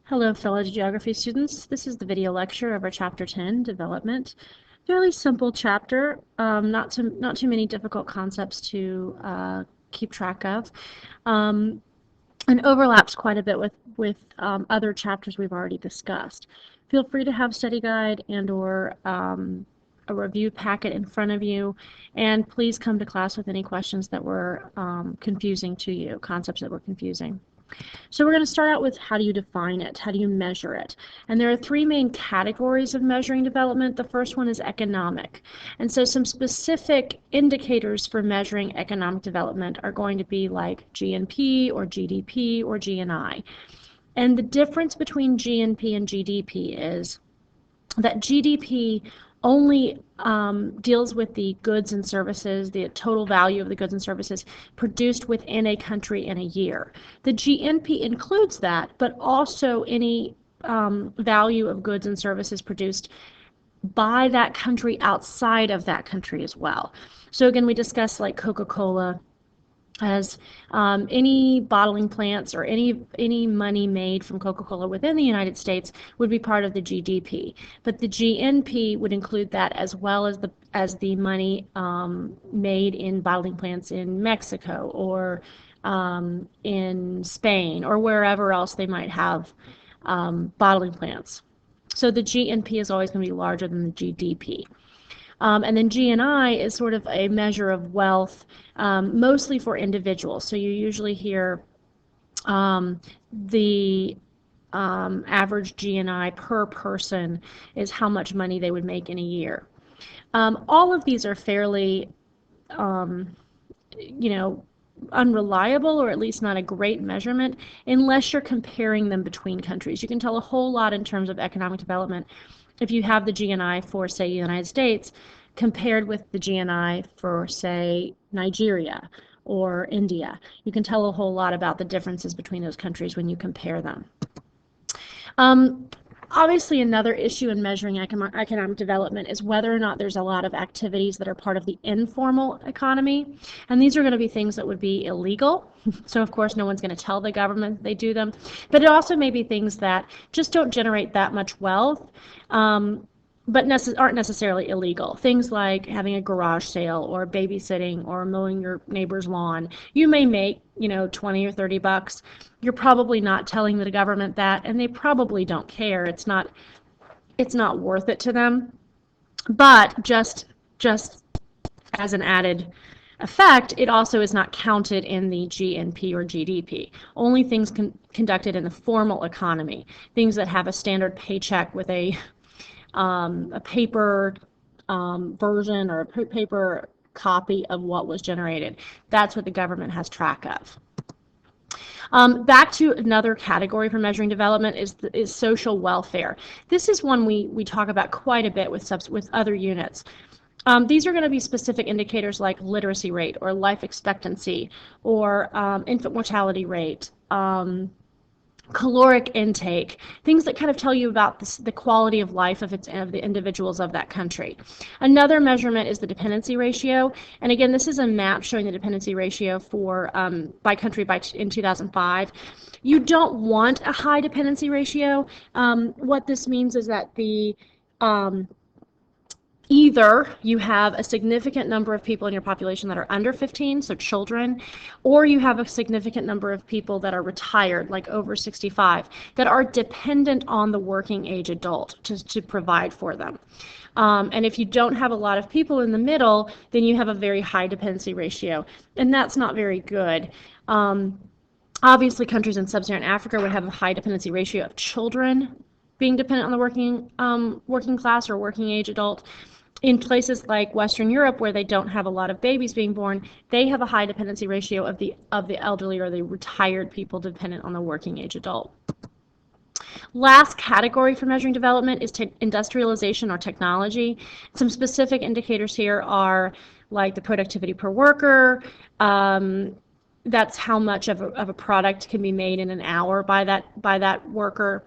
Hello, fellow geography students. This is the video lecture of our Chapter 10, Development. Fairly simple chapter, not too many difficult concepts to keep track of, and overlaps quite a bit with other chapters we've already discussed. Feel free to have study guide and/or a review packet in front of you, and please come to class with any questions that were confusing to you, concepts that were confusing. So we're going to start out with how do you define it? How do you measure it? And there are three main categories of measuring development. The first one is economic. And so some specific indicators for measuring economic development are going to be like GNP or GDP or GNI. And the difference between GNP and GDP is that GDP only deals with the goods and services, the total value of the goods and services produced within a country in a year. The GNP includes that, but also any value of goods and services produced by that country outside of that country as well. So again, we discussed like Coca-Cola, as any bottling plants or any money made from Coca-Cola within the United States would be part of the GDP, but the GNP would include that as well as the money made in bottling plants in Mexico or in Spain or wherever else they might have bottling plants. So the GNP is always going to be larger than the GDP. And then GNI is sort of a measure of wealth, mostly for individuals. So you usually hear the average GNI per person is how much money they would make in a year. All of these are fairly, unreliable, or at least not a great measurement unless you're comparing them between countries. You can tell a whole lot in terms of economic development if you have the GNI for, say, the United States compared with the GNI for, say, Nigeria or India. You can tell a whole lot about the differences between those countries when you compare them. Obviously, another issue in measuring economic development is whether or not there's a lot of activities that are part of the informal economy. And these are going to be things that would be illegal. So, of course, no one's going to tell the government they do them. But it also may be things that just don't generate that much wealth, but aren't necessarily illegal. Things like having a garage sale or babysitting or mowing your neighbor's lawn. You may make, 20 or 30 bucks. You're probably not telling the government that, and they probably don't care. It's not worth it to them. But just as an added effect, it also is not counted in the GNP or GDP. Only things conducted in the formal economy, things that have a standard paycheck with a paper version or a paper copy of what was generated. That's what the government has track of. Back to another category for measuring development is social welfare. This is one we talk about quite a bit with other units. These are going to be specific indicators like literacy rate or life expectancy or infant mortality rate, caloric intake, things that kind of tell you about the quality of life of the individuals of that country. Another measurement is the dependency ratio, and again, this is a map showing the dependency ratio for by country in 2005. You don't want a high dependency ratio. What this means is that either you have a significant number of people in your population that are under 15, so children, or you have a significant number of people that are retired, like over 65, that are dependent on the working age adult to provide for them. And if you don't have a lot of people in the middle, then you have a very high dependency ratio, and that's not very good. Obviously, countries in sub-Saharan Africa would have a high dependency ratio of children being dependent on the working class or working age adult. In places like Western Europe, where they don't have a lot of babies being born, they have a high dependency ratio of the elderly or the retired people dependent on the working age adult. Last category for measuring development is industrialization or technology. Some specific indicators here are like the productivity per worker. That's how much of a product can be made in an hour by that worker.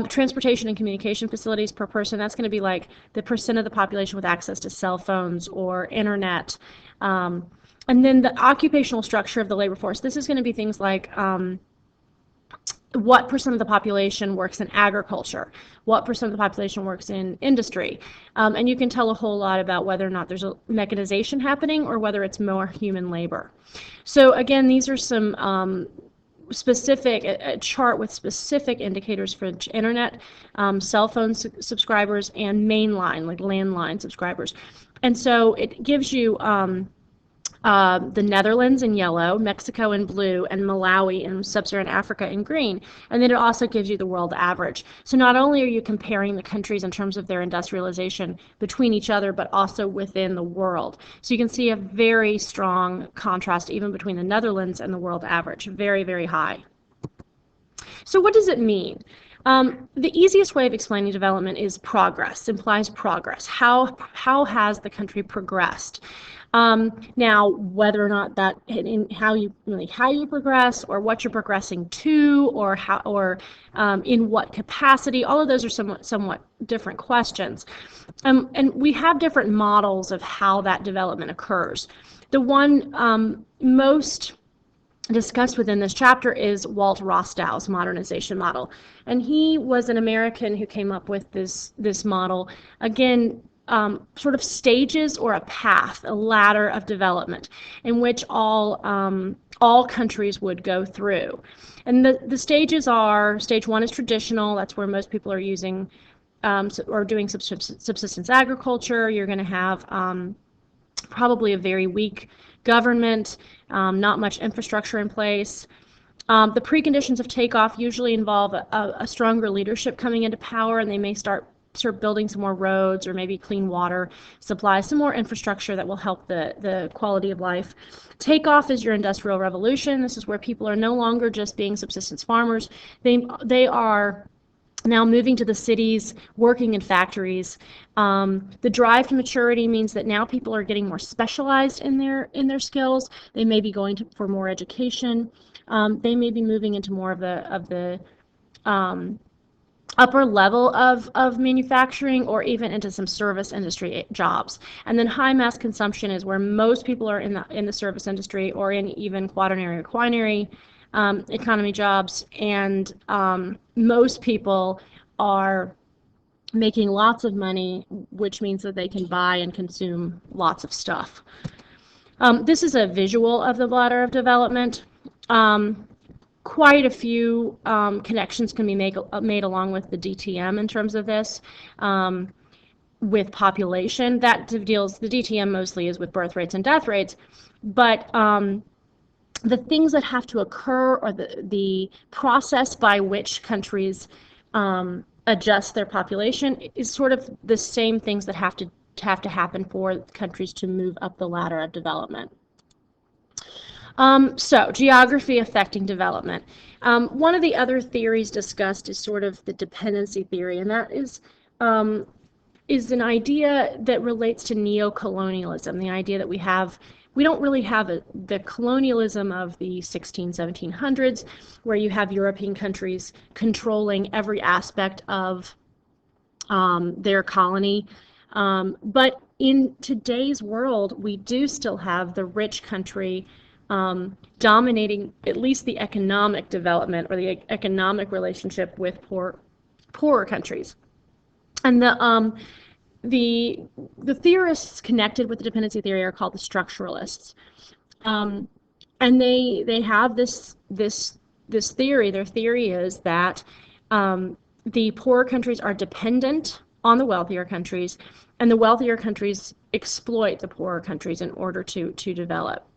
Transportation and communication facilities per person, that's going to be like the percent of the population with access to cell phones or internet. And then the occupational structure of the labor force. This is going to be things like what percent of the population works in agriculture, what percent of the population works in industry, and you can tell a whole lot about whether or not there's a mechanization happening or whether it's more human labor. So again, these are some specific, a chart with specific indicators for internet, cell phone subscribers, and mainline, like landline subscribers. And so it gives you the Netherlands in yellow, Mexico in blue, and Malawi in sub-Saharan Africa in green. And then it also gives you the world average. So not only are you comparing the countries in terms of their industrialization between each other, but also within the world. So you can see a very strong contrast even between the Netherlands and the world average, very, very high. So what does it mean? The easiest way of explaining development is progress, implies progress. How has the country progressed? Now, whether or not that in how you progress, or what you're progressing to, or in what capacity, all of those are somewhat different questions. And we have different models of how that development occurs. The one most discussed within this chapter is Walt Rostow's modernization model, and he was an American who came up with this model. Again, sort of stages or a path, a ladder of development in which all countries would go through. And the stages are, stage one is traditional, that's where most people are using or doing subsistence agriculture. You're going to have probably a very weak government, not much infrastructure in place. The preconditions of takeoff usually involve a stronger leadership coming into power, and they may start building some more roads or maybe clean water supply, some more infrastructure that will help the quality of life. Takeoff is your industrial revolution. This is where people are no longer just being subsistence farmers. They are now moving to the cities, working in factories. The drive to maturity means that now people are getting more specialized in their skills. They may be going for more education. They may be moving into more of the upper level of manufacturing, or even into some service industry jobs. And then high mass consumption is where most people are in the service industry, or in even quaternary or quinary economy jobs, and most people are making lots of money, which means that they can buy and consume lots of stuff. This is a visual of the ladder of development. Quite a few connections can be made along with the DTM in terms of this. With population, that deals, the DTM mostly is with birth rates and death rates, but the things that have to occur, or the process by which countries adjust their population, is sort of the same things that have to happen for countries to move up the ladder of development. So geography affecting development. One of the other theories discussed is sort of the dependency theory, and that is an idea that relates to neo-colonialism, the idea that we don't really have the colonialism of the 1700s, where you have European countries controlling every aspect of their colony. But in today's world, we do still have the rich country dominating at least the economic development, or the economic relationship with poorer countries. And the theorists connected with the dependency theory are called the structuralists, and they have this theory. Their theory is that the poorer countries are dependent on the wealthier countries, and the wealthier countries exploit the poorer countries in order to develop.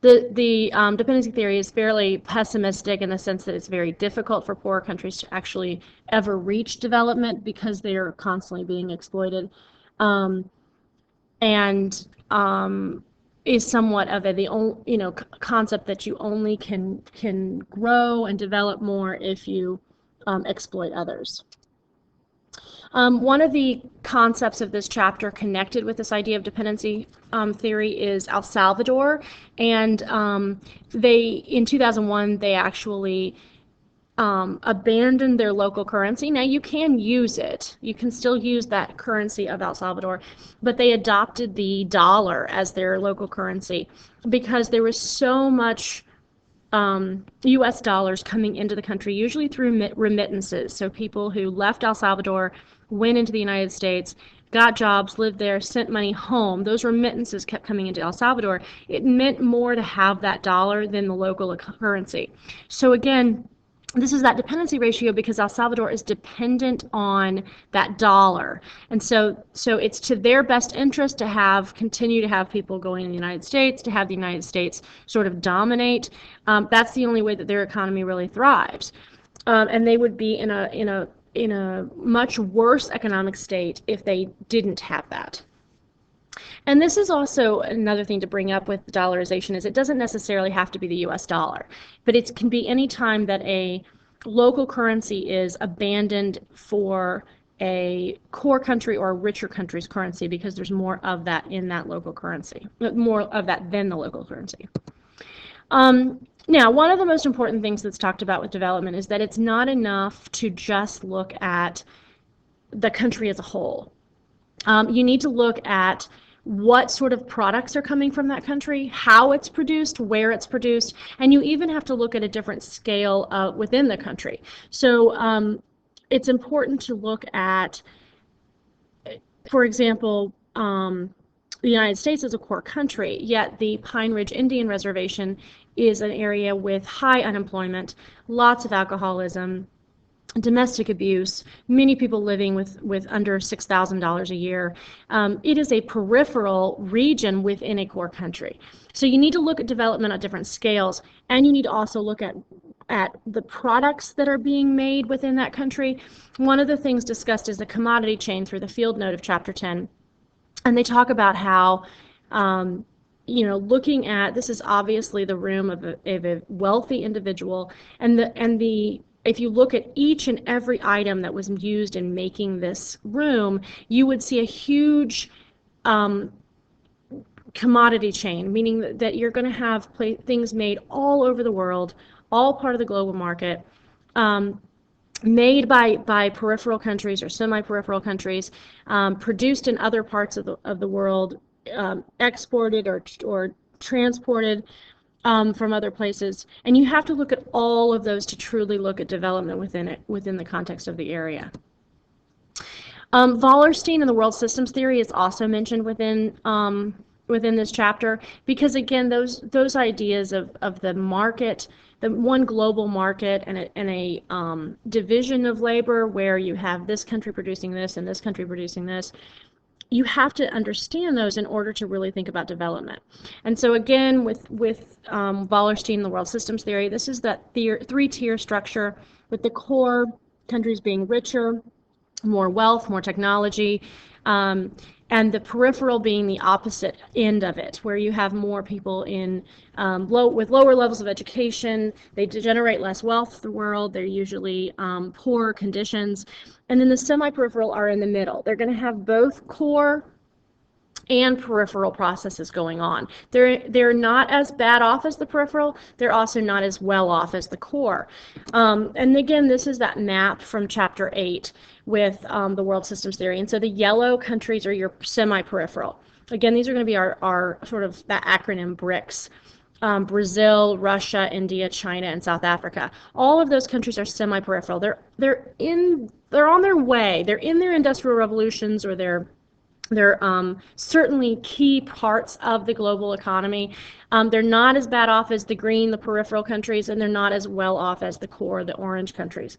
The dependency theory is fairly pessimistic in the sense that it's very difficult for poorer countries to actually ever reach development because they are constantly being exploited, and is somewhat of the concept that you only can grow and develop more if you exploit others. One of the concepts of this chapter connected with this idea of dependency theory is El Salvador, and in 2001 they actually abandoned their local currency. Now you can use it, you can still use that currency of El Salvador, but they adopted the dollar as their local currency because there was so much US dollars coming into the country, usually through remittances. So people who left El Salvador, went into the United States, got jobs, lived there, sent money home. Those remittances kept coming into El Salvador. It meant more to have that dollar than the local currency. So again, this is that dependency ratio because El Salvador is dependent on that dollar. And so it's to their best interest to continue to have people going in the United States, to have the United States sort of dominate. That's the only way that their economy really thrives. And they would be in a much worse economic state if they didn't have that. And this is also another thing to bring up with dollarization is it doesn't necessarily have to be the US dollar, but it can be any time that a local currency is abandoned for a core country or a richer country's currency because there's more of that in that local currency, more of that than the local currency. Now, one of the most important things that's talked about with development is that it's not enough to just look at the country as a whole. You need to look at what sort of products are coming from that country, how it's produced, where it's produced, and you even have to look at a different scale within the country. So it's important to look at, for example, the United States is a core country, yet the Pine Ridge Indian Reservation is an area with high unemployment, lots of alcoholism, domestic abuse, many people living with under $6,000 a year. It is a peripheral region within a core country. So you need to look at development at different scales, and you need to also look at the products that are being made within that country. One of the things discussed is the commodity chain through the field note of Chapter 10. And they talk about how, looking at, this is obviously the room of a wealthy individual, if you look at each and every item that was used in making this room, you would see a huge commodity chain, meaning that you're going to have things made all over the world, all part of the global market, made by peripheral countries or semi-peripheral countries, produced in other parts of the world, exported or transported from other places. And you have to look at all of those to truly look at development within the context of the area. Wallerstein and the world systems theory is also mentioned within this chapter because, again, those ideas of the market, the one global market and a division of labor where you have this country producing this and this country producing this, you have to understand those in order to really think about development. And so again, with Wallerstein and the world systems theory, this is that three-tier structure with the core countries being richer, more wealth, more technology, and the peripheral being the opposite end of it, where you have more people with lower levels of education. They generate less wealth for the world. They're usually poor conditions. And then the semi-peripheral are in the middle. They're going to have both core and peripheral processes going on. They're not as bad off as the peripheral. They're also not as well off as the core. And again, this is that map from Chapter 8 with the world systems theory. And so the yellow countries are your semi-peripheral. Again, these are going to be our sort of that acronym BRICS. Brazil, Russia, India, China, and South Africa. All of those countries are semi-peripheral. They're on their way. They're in their industrial revolutions, or they're certainly key parts of the global economy. They're not as bad off as the green, the peripheral countries, and they're not as well off as the core, the orange countries.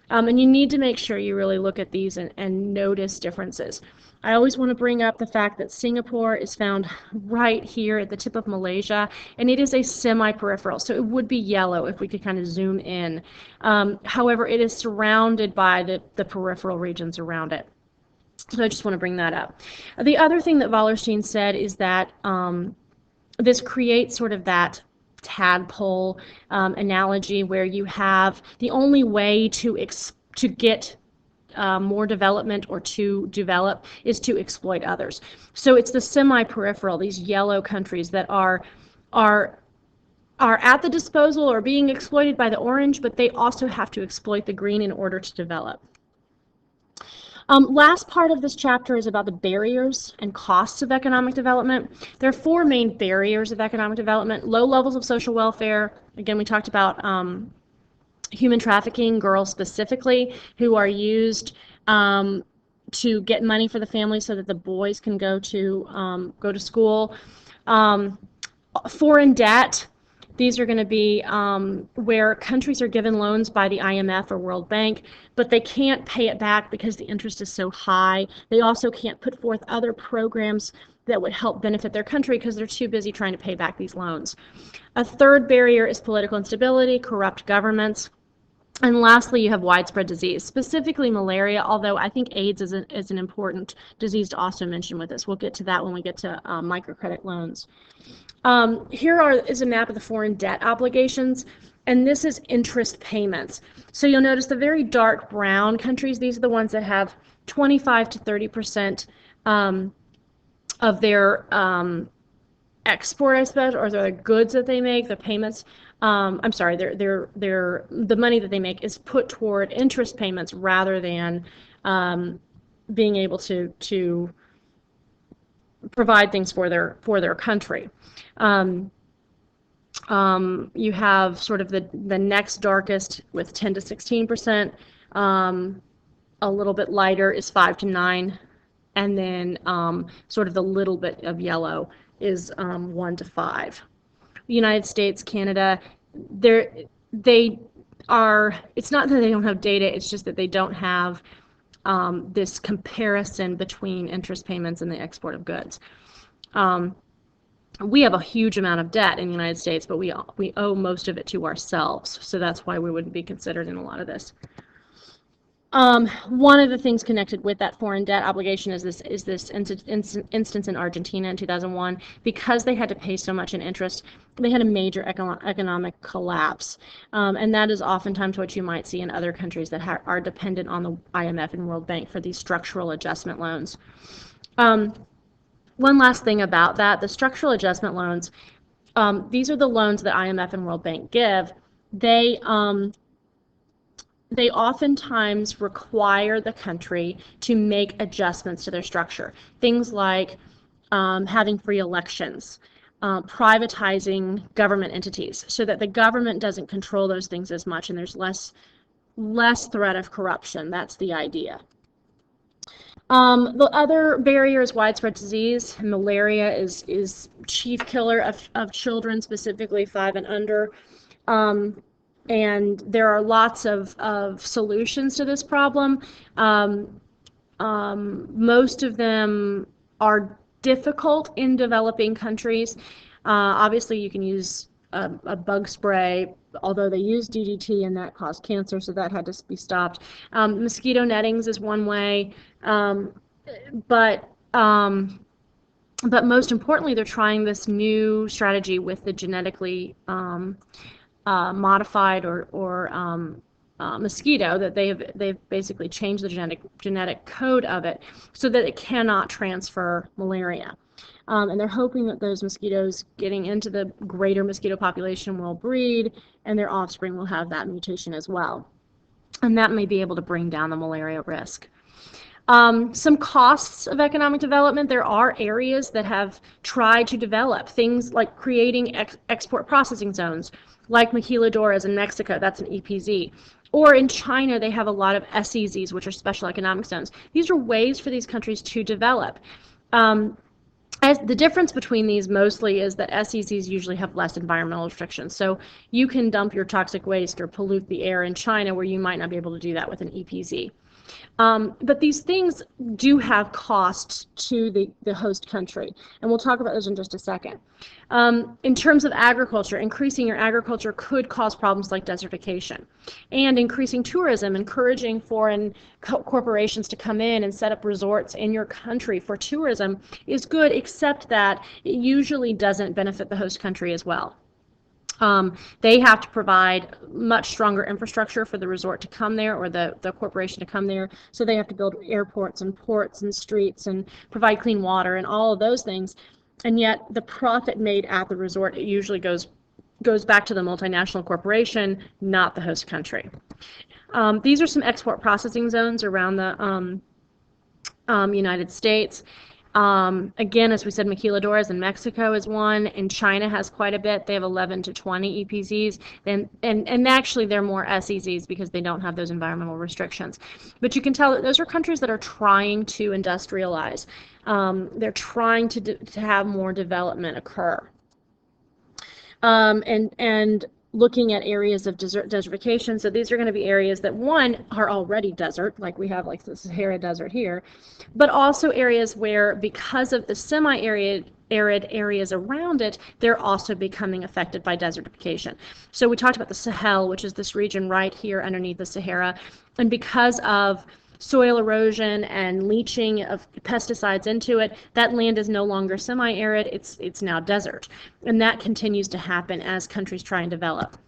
And you need to make sure you really look at these and notice differences. I always want to bring up the fact that Singapore is found right here at the tip of Malaysia, and it is a semi-peripheral, so it would be yellow if we could kind of zoom in. However, it is surrounded by the peripheral regions around it. So I just want to bring that up. The other thing that Wallerstein said is that this creates sort of that tadpole analogy where you have the only way to get more development or to develop is to exploit others. So it's the semi-peripheral, these yellow countries that are at the disposal or being exploited by the orange, but they also have to exploit the green in order to develop. Last part of this chapter is about the barriers and costs of economic development. There are four main barriers of economic development: low levels of social welfare. Again, we talked about human trafficking, girls specifically, who are used to get money for the family so that the boys can go to school. Foreign debt. These are going to be where countries are given loans by the IMF or World Bank, but they can't pay it back because the interest is so high. They also can't put forth other programs that would help benefit their country because they're too busy trying to pay back these loans. A third barrier is political instability, corrupt governments. And lastly, you have widespread disease, specifically malaria, although I think AIDS is an important disease to also mention with this. We'll get to that when we get to microcredit loans. Here is a map of the foreign debt obligations, and this is interest payments. So you'll notice the very dark brown countries, these are the ones that have 25 to 30% of their export, I suppose, or the goods that they make, the payments. I'm sorry, the money that they make is put toward interest payments rather than being able to provide things for their country. You have sort of the next darkest with 10 to 16%. A little bit lighter is 5 to 9, and then sort of the little bit of yellow is 1 to 5. The United States, Canada, they are. It's not that they don't have data; it's just that they don't have this comparison between interest payments and the export of goods. We have a huge amount of debt in the United States, but we owe most of it to ourselves, so that's why we wouldn't be considered in a lot of this. One of the things connected with that foreign debt obligation is this instance in Argentina in 2001. Because they had to pay so much in interest, they had a major economic collapse, and that is oftentimes what you might see in other countries that are dependent on the IMF and World Bank for these structural adjustment loans. One last thing about that, the structural adjustment loans, these are the loans that IMF and World Bank give. They oftentimes require the country to make adjustments to their structure. Things like having free elections, privatizing government entities so that the government doesn't control those things as much and there's less threat of corruption. That's the idea. The other barrier is widespread disease. Malaria is chief killer of children, specifically 5 and under. And there are lots of solutions to this problem. Most of them are difficult in developing countries. Obviously, you can use a bug spray, although they used DDT and that caused cancer, so that had to be stopped. Mosquito nettings is one way, but most importantly, they're trying this new strategy with the genetically modified or mosquito that they've basically changed the genetic code of it so that it cannot transfer malaria. And they're hoping that those mosquitoes getting into the greater mosquito population will breed and their offspring will have that mutation as well. And that may be able to bring down the malaria risk. Some costs of economic development. There are areas that have tried to develop things like creating export processing zones, like maquiladoras in Mexico, that's an EPZ. Or in China, they have a lot of SEZs, which are special economic zones. These are ways for these countries to develop. As the difference between these mostly is that SEZs usually have less environmental restrictions. So you can dump your toxic waste or pollute the air in China where you might not be able to do that with an EPZ. But these things do have costs to the host country, and we'll talk about those in just a second. In terms of agriculture, increasing your agriculture could cause problems like desertification. And increasing tourism, encouraging foreign corporations to come in and set up resorts in your country for tourism is good, except that it usually doesn't benefit the host country as well. They have to provide much stronger infrastructure for the resort to come there or the corporation to come there. So they have to build airports and ports and streets and provide clean water and all of those things. And yet the profit made at the resort, it usually goes back to the multinational corporation, not the host country. These are some export processing zones around the United States. Again, as we said, maquiladoras in Mexico is one, and China has quite a bit. They have 11 to 20 EPZs, and actually they're more SEZs because they don't have those environmental restrictions. But you can tell that those are countries that are trying to industrialize. They're trying to have more development occur. And looking at areas of desertification. So these are going to be areas that, one, are already desert, like we have like the Sahara Desert here, but also areas where, because of the semi-arid areas around it, they're also becoming affected by desertification. So we talked about the Sahel, which is this region right here underneath the Sahara, and because of soil erosion and leaching of pesticides into it, that land is no longer semi-arid, it's now desert. And that continues to happen as countries try and develop.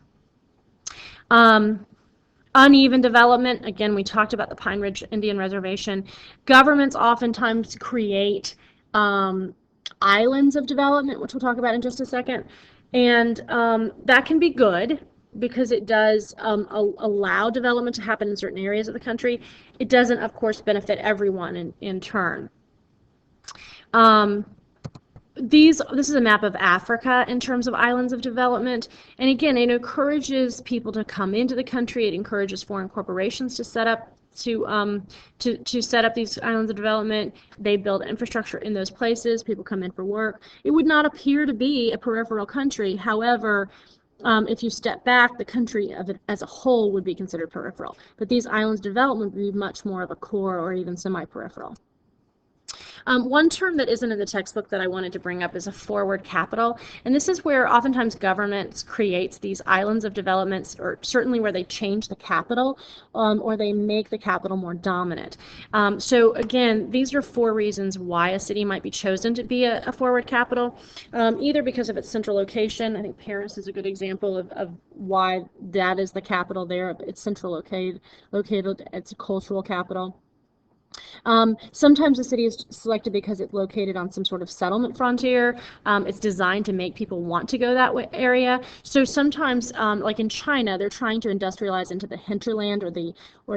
Uneven development, again, we talked about the Pine Ridge Indian Reservation. Governments oftentimes create islands of development, which we'll talk about in just a second. And that can be good, because it does allow development to happen in certain areas of the country. It doesn't, of course, benefit everyone in turn. This is a map of Africa in terms of islands of development. And again, it encourages people to come into the country. It encourages foreign corporations to set up to set up these islands of development. They build infrastructure in those places. People come in for work. It would not appear to be a peripheral country. However, if you step back, the country as a whole would be considered peripheral. But these islands development would be much more of a core or even semi-peripheral. One term that isn't in the textbook that I wanted to bring up is a forward capital. And this is where oftentimes governments creates these islands of developments, or certainly where they change the capital, or they make the capital more dominant. So again, these are 4 reasons why a city might be chosen to be a forward capital. Either because of its central location. I think Paris is a good example of why that is the capital there. It's central located, it's a cultural capital. Sometimes the city is selected because it's located on some sort of settlement frontier. It's designed to make people want to go that area. So sometimes, like in China, they're trying to industrialize into the hinterland or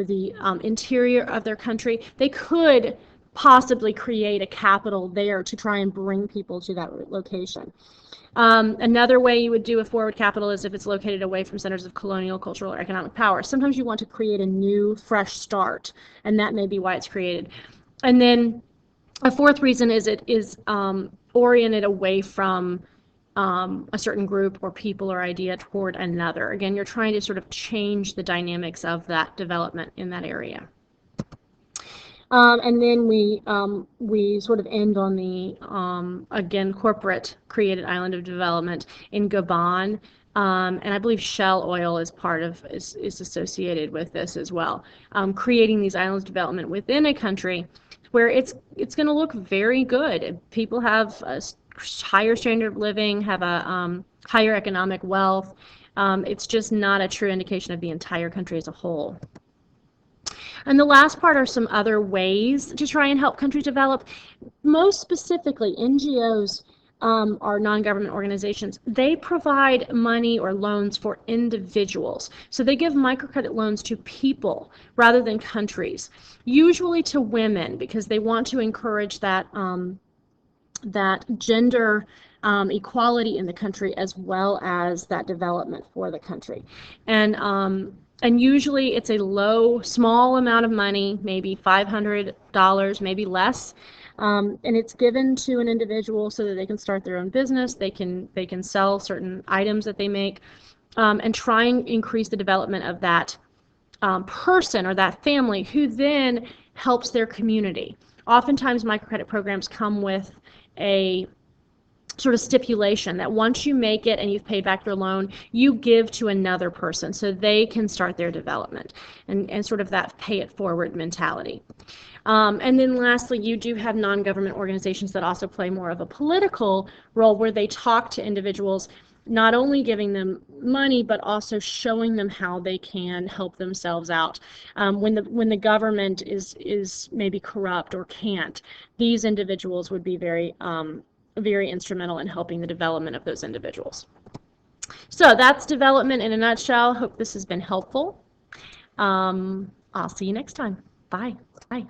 the interior of their country. They could possibly create a capital there to try and bring people to that location. Another way you would do a forward capital is if it's located away from centers of colonial, cultural, or economic power. Sometimes you want to create a new, fresh start, and that may be why it's created. And then a 4th reason is it is oriented away from a certain group or people or idea toward another. Again, you're trying to sort of change the dynamics of that development in that area. And then we sort of end on the, again, corporate created island of development in Gabon. And I believe Shell Oil is associated with this as well. Creating these islands of development within a country where it's going to look very good. People have a higher standard of living, have a higher economic wealth. It's just not a true indication of the entire country as a whole. And the last part are some other ways to try and help countries develop. Most specifically, NGOs are non-government organizations. They provide money or loans for individuals. So they give microcredit loans to people rather than countries, usually to women, because they want to encourage that gender equality in the country, as well as that development for the country. And usually it's a small amount of money, maybe $500, maybe less, and it's given to an individual so that they can start their own business. They can sell certain items that they make, and try and increase the development of that person or that family, who then helps their community. Oftentimes, microcredit programs come with a sort of stipulation that once you make it and you've paid back your loan, you give to another person so they can start their development, and sort of that pay it forward mentality. And then lastly, you do have non-government organizations that also play more of a political role, where they talk to individuals, not only giving them money, but also showing them how they can help themselves out. When the government is maybe corrupt or can't, these individuals would be very instrumental in helping the development of those individuals. So that's development in a nutshell. Hope this has been helpful. I'll see you next time. Bye. Bye.